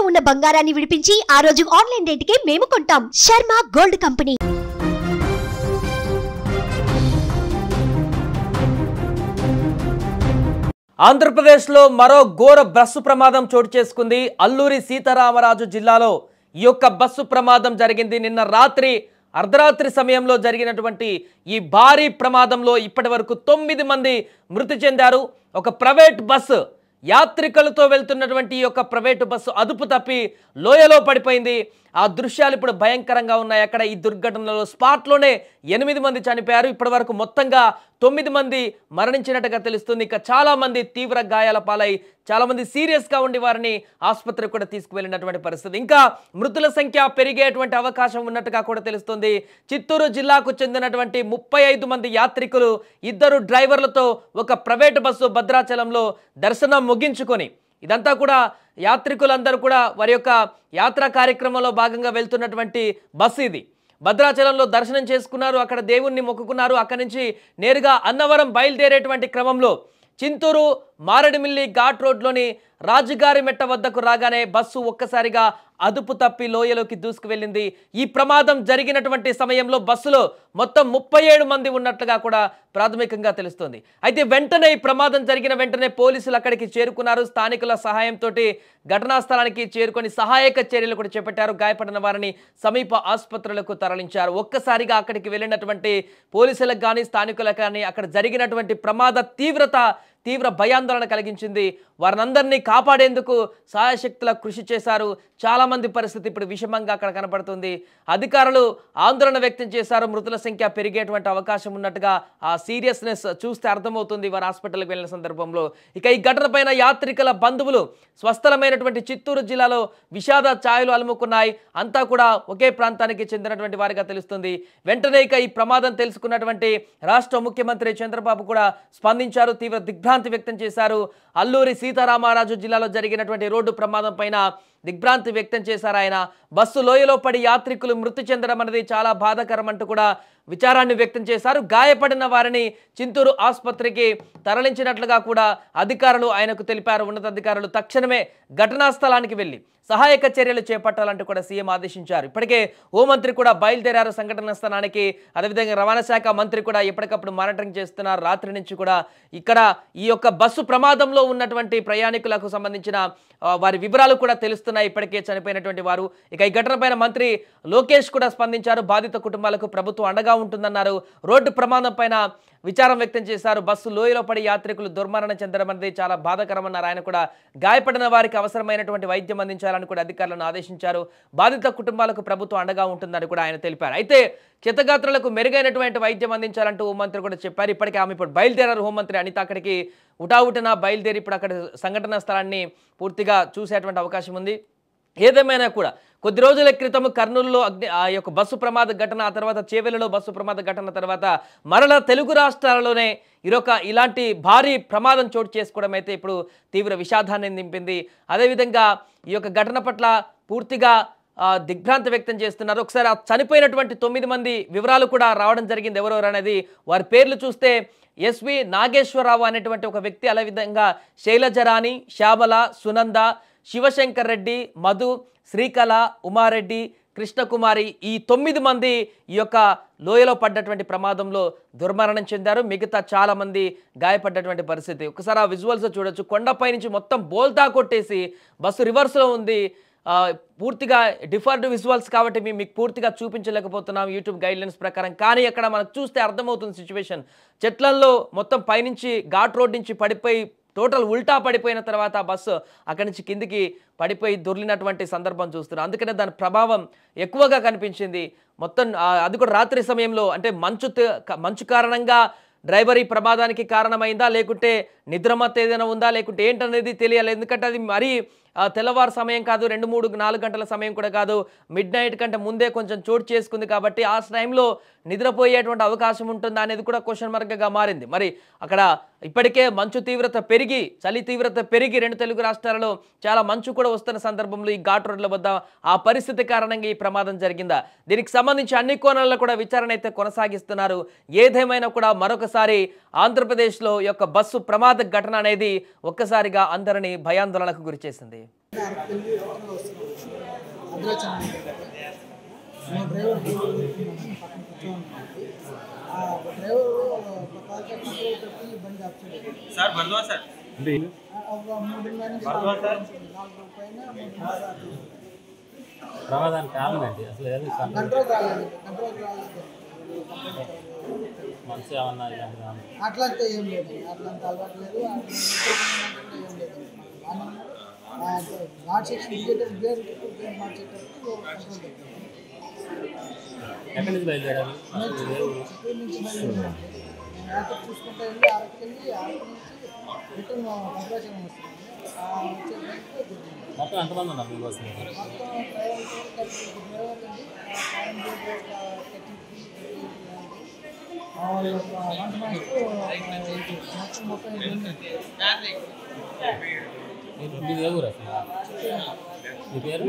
ఉన్న బంగారాన్ని విడిపించి ఆ రోజు ఆన్లైన్ రేటుకే మేము కొంటాం. Sharma gold company. ఆంధ్రప్రదేశ్లో మరో ఘోర బస్సు ప్రమాదం చోటు చేసుకుంది. అల్లూరి సీతారామరాజు జిల్లాలో ఈ యొక్క బస్సు ప్రమాదం జరిగింది. నిన్న రాత్రి అర్ధరాత్రి సమయంలో జరిగినటువంటి ఈ భారీ ప్రమాదంలో ఇప్పటివరకు 9 మంది మృతి చెందారు. ఒక ప్రైవేట్ బస్సు యాత్రికులతో వెళ్తున్నటువంటి ఈ యొక్క ప్రైవేటు బస్సు అదుపు తప్పి లోయలో పడిపోయింది. ఆ దృశ్యాలు ఇప్పుడు భయంకరంగా ఉన్నాయి. అక్కడ ఈ దుర్ఘటనలో స్పాట్లోనే 8 మంది చనిపోయారు. ఇప్పటివరకు మొత్తంగా 9 మంది మరణించినట్టుగా తెలుస్తుంది. ఇక చాలా మంది తీవ్ర గాయాల పాలై చాలా మంది సీరియస్గా ఉండి వారిని ఆసుపత్రికి కూడా తీసుకువెళ్ళినటువంటి పరిస్థితి. ఇంకా మృతుల సంఖ్య పెరిగేటువంటి అవకాశం ఉన్నట్టుగా కూడా తెలుస్తుంది. చిత్తూరు జిల్లాకు చెందినటువంటి 35 మంది యాత్రికులు 2 డ్రైవర్లతో ఒక ప్రైవేటు బస్సు భద్రాచలంలో దర్శనం ముగించుకొని, ఇదంతా కూడా యాత్రికులందరూ కూడా వారి యొక్క యాత్రా కార్యక్రమంలో భాగంగా వెళ్తున్నటువంటి బస్సు ఇది. భద్రాచలంలో దర్శనం చేసుకున్నారు, అక్కడ దేవుణ్ణి మొక్కుకున్నారు. అక్కడి నుంచి నేరుగా అన్నవరం బయలుదేరేటువంటి క్రమంలో చింతూరు మారేడుమిల్లి ఘాట్ రోడ్లోని రాజుగారి మెట్ట వద్దకు రాగానే బస్సు ఒక్కసారిగా అదుపు తప్పి లోయలోకి దూసుకువెళ్ళింది. ఈ ప్రమాదం జరిగినటువంటి సమయంలో బస్సులో మొత్తం 37 మంది ఉన్నట్లుగా కూడా ప్రాథమికంగా తెలుస్తుంది. అయితే వెంటనే ఈ ప్రమాదం జరిగిన వెంటనే పోలీసులు అక్కడికి చేరుకున్నారు. స్థానికుల సహాయంతో ఘటనా స్థలానికి చేరుకొని సహాయక చర్యలు కూడా చేపట్టారు. గాయపడిన వారిని సమీప ఆసుపత్రులకు తరలించారు. ఒక్కసారిగా అక్కడికి వెళ్ళినటువంటి పోలీసులకు కానీ స్థానికులకు కానీ అక్కడ జరిగినటువంటి ప్రమాద తీవ్ర భయాందోళన కలిగించింది. వారినందరినీ కాపాడేందుకు సాయశక్తుల కృషి చేశారు. చాలామంది పరిస్థితి ఇప్పుడు విషమంగా అక్కడ కనపడుతుంది. అధికారులు ఆందోళన వ్యక్తం చేశారు. మృతుల సంఖ్య పెరిగేటువంటి అవకాశం ఉన్నట్టుగా ఆ సీరియస్నెస్ చూస్తే అర్థమవుతుంది వారు హాస్పిటల్కి వెళ్ళిన సందర్భంలో. ఇక ఈ ఘటనపైన యాత్రికుల బంధువులు స్వస్థలమైనటువంటి చిత్తూరు జిల్లాలో విషాద ఛాయలు అలుముకున్నాయి. అంతా కూడా ఒకే ప్రాంతానికి చెందినటువంటి వారిగా తెలుస్తుంది. వెంటనే ఇక ఈ ప్రమాదం తెలుసుకున్నటువంటి రాష్ట్ర ముఖ్యమంత్రి చంద్రబాబు కూడా స్పందించారు. తీవ్ర దిగ్భ్రాంతి వ్యక్తం చేశారు. అల్లూరి సీతారామరాజు జిల్లాలో జరిగినటువంటి రోడ్డు ప్రమాదం పైన దిగ్భ్రాంతి వ్యక్తం చేశారు ఆయన. బస్సు లోయలో పడి యాత్రికులు మృతి చెందడం అనేది చాలా బాధాకరం అంటూ కూడా విచారాన్ని వ్యక్తం చేశారు. గాయపడిన వారిని చింతూరు ఆసుపత్రికి తరలించినట్లుగా కూడా అధికారులు ఆయనకు తెలిపారు. ఉన్నతాధికారులు తక్షణమే ఘటనా స్థలానికి వెళ్లి సహాయక చర్యలు చేపట్టాలంటూ కూడా సీఎం ఆదేశించారు. ఇప్పటికే హోంమంత్రి కూడా బయలుదేరారు సంఘటన స్థలానికి. అదేవిధంగా రవాణా శాఖ మంత్రి కూడా ఎప్పటికప్పుడు మానిటరింగ్ చేస్తున్నారు. రాత్రి నుంచి కూడా ఇక్కడ ఈ యొక్క బస్సు ప్రమాదంలో ఉన్నటువంటి ప్రయాణికులకు సంబంధించిన వారి వివరాలు కూడా తెలుస్తున్నాయి. ఇప్పటికే చనిపోయినటువంటి వారు. ఇక ఈ ఘటనపైన మంత్రి లోకేష్ కూడా స్పందించారు. బాధిత కుటుంబాలకు ప్రభుత్వం అండగా ఉంటుందన్నారు. రోడ్డు ప్రమాదం పైన విచారం వ్యక్తం చేశారు. బస్సు లోయలో పడి యాత్రికులు దుర్మరణం చెందడం అనేది చాలా బాధాకరమన్నారు. ఆయన కూడా గాయపడిన వారికి అవసరమైనటువంటి వైద్యం అందించాలని కూడా అధికారులను ఆదేశించారు. బాధిత కుటుంబాలకు ప్రభుత్వం అండగా ఉంటుందని కూడా ఆయన తెలిపారు. అయితే క్షతగాత్రులకు మెరుగైనటువంటి వైద్యం అందించాలంటూ హోంమంత్రి కూడా చెప్పారు. ఇప్పటికే ఆమె ఇప్పుడు బయలుదేరారు. హోంమంత్రి అనిత అక్కడికి ఉటావుటిన బయలుదేరి ఇప్పుడు అక్కడ సంఘటనా స్థలాన్ని పూర్తిగా చూసేటువంటి అవకాశం ఉంది. ఏదేమైనా కూడా కొద్ది రోజుల క్రితం కర్నూలులో ఆ యొక్క బస్సు ప్రమాద ఘటన, ఆ తర్వాత చేవెళ్లలో బస్సు ప్రమాద ఘటన తర్వాత మరలా తెలుగు రాష్ట్రాలలోనే ఇలాంటి భారీ ప్రమాదం చోటు చేసుకోవడం అయితే ఇప్పుడు తీవ్ర విషాదాన్ని నింపింది. అదేవిధంగా ఈ యొక్క ఘటన పట్ల పూర్తిగా దిగ్భ్రాంతి వ్యక్తం చేస్తున్నారు. ఒకసారి చనిపోయినటువంటి 9 మంది వివరాలు కూడా రావడం జరిగింది. ఎవరెవరు అనేది వారి పేర్లు చూస్తే ఎస్వి నాగేశ్వరరావు అనేటువంటి ఒక వ్యక్తి, అదేవిధంగా శైలజరాణి, శ్యామల, సునంద, శివశంకర్ రెడ్డి, మధు, శ్రీకళ, ఉమారెడ్డి, కృష్ణకుమారి, ఈ 9 మంది ఈ యొక్క లోయలో పడ్డటువంటి ప్రమాదంలో దుర్మరణం చెందారు. మిగతా చాలా మంది గాయపడ్డటువంటి పరిస్థితి. ఒకసారి ఆ విజువల్స్ చూడొచ్చు. కొండపై నుంచి మొత్తం బోల్తా కొట్టేసి బస్సు రివర్స్లో ఉంది. పూర్తిగా డిఫర్డ్ విజువల్స్ కాబట్టి మీకు పూర్తిగా చూపించలేకపోతున్నాం యూట్యూబ్ గైడ్లైన్స్ ప్రకారం. కానీ అక్కడ మనకు చూస్తే అర్థమవుతుంది సిచ్యువేషన్. చెట్లల్లో మొత్తం పైనుంచి ఘాట్ రోడ్ నుంచి పడిపోయి టోటల్ ఉల్టా పడిపోయిన తర్వాత బస్సు అక్కడి నుంచి కిందికి పడిపోయి దొర్లినటువంటి సందర్భం చూస్తున్నాం. అందుకనే దాని ప్రభావం ఎక్కువగా కనిపించింది. మొత్తం అది కూడా రాత్రి సమయంలో, అంటే మంచు కారణంగా డ్రైవర్ ఈ ప్రమాదానికి కారణమైందా, లేకుంటే నిద్రమత్తు ఏదైనా ఉందా, లేకుంటే ఏంటనేది తెలియాలి. ఎందుకంటే అది మరీ తెల్లవారు సమయం కాదు, 2, 3, 4 గంటల సమయం కూడా కాదు, మిడ్ నైట్ కంటే ముందే కొంచెం చోటు చేసుకుంది కాబట్టి ఆ టైంలో నిద్రపోయేటువంటి అవకాశం ఉంటుందా అనేది కూడా క్వశ్చన్ మార్క్గా మారింది. మరి అక్కడ ఇప్పటికే మంచు తీవ్రత పెరిగి, చలి తీవ్రత పెరిగి 2 తెలుగు రాష్ట్రాలలో చాలా మంచు కూడా వస్తున్న సందర్భంలో ఈ ఘాట్ రోడ్ల వద్ద ఆ పరిస్థితి కారణంగా ఈ ప్రమాదం జరిగిందా, దీనికి సంబంధించి అన్ని కోణాల్లో కూడా విచారణ అయితే కొనసాగిస్తున్నారు. ఏదేమైనా కూడా మరొకసారి ఆంధ్రప్రదేశ్లో యొక్క బస్సు ప్రమాద ఘటన అనేది ఒక్కసారిగా అందరినీ భయాందోళనకు గురిచేసింది. డ్రైవర్ పక్కన కూర్చోండి ఆ డ్రైవర్ పక్కన పెట్టి బండి ఆపుతాడు సార్ బర్దవా సార్ ఒక 3 పైన 3 ప్రమాదానికి కారణం ఏంటి అసలు ఏది కంట్రోల్ రాలేదు మనసు ఏమన్నా అట్లంతా ఏం లేదు అట్లంత అలవాటు లేదు ఏం లేదు మార్చేటప్పుడు మార్చేటప్పుడు కంట్రోల్ ఎక్కడి నుంచి బయలుదేరారు చిత్తూరు నుంచి బయలుదేరారు చూసుకుంటూ వెళ్ళి అరకు నుంచి రిటర్న్ భద్రాచలం వస్తుంది మొత్తం ఎంతమంది ఉన్నారు మీకోసం మీరు ఏ ఊరు అసలు మీ పేరు